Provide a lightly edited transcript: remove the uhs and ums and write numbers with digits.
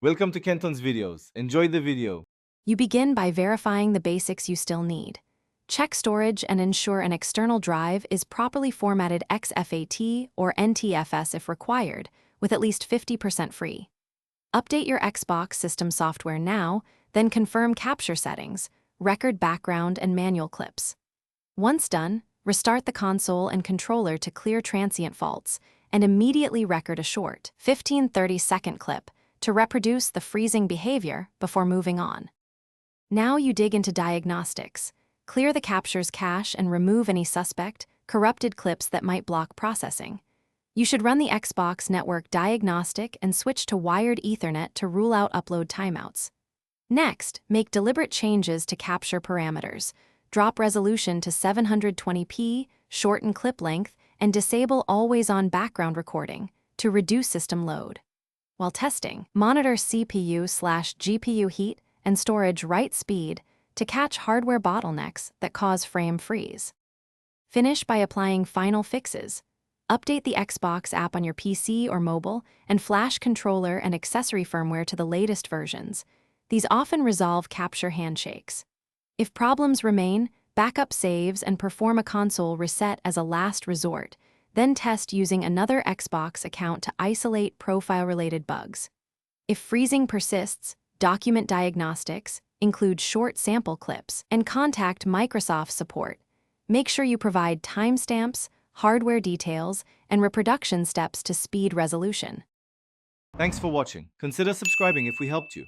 Welcome to Kenton's videos. Enjoy the video. You begin by verifying the basics you still need. Check storage and ensure an external drive is properly formatted XFAT or NTFS if required, with at least 50% free. Update your Xbox system software now, then confirm capture settings, record background, and manual clips. Once done, restart the console and controller to clear transient faults, and immediately record a short 15-30 second clip to reproduce the freezing behavior before moving on. Now you dig into diagnostics. Clear the capture's cache and remove any suspect, corrupted clips that might block processing. You should run the Xbox network diagnostic and switch to wired Ethernet to rule out upload timeouts. Next, make deliberate changes to capture parameters. Drop resolution to 720p, shorten clip length, and disable always-on background recording to reduce system load. While testing, monitor CPU/GPU heat and storage write speed to catch hardware bottlenecks that cause frame freeze. Finish by applying final fixes. Update the Xbox app on your PC or mobile and flash controller and accessory firmware to the latest versions. These often resolve capture handshakes. If problems remain, backup saves and perform a console reset as a last resort. Then test using another Xbox account to isolate profile-related bugs. If freezing persists, document diagnostics, include short sample clips, and contact Microsoft support. Make sure you provide timestamps, hardware details, and reproduction steps to speed resolution. Thanks for watching. Consider subscribing if we helped you.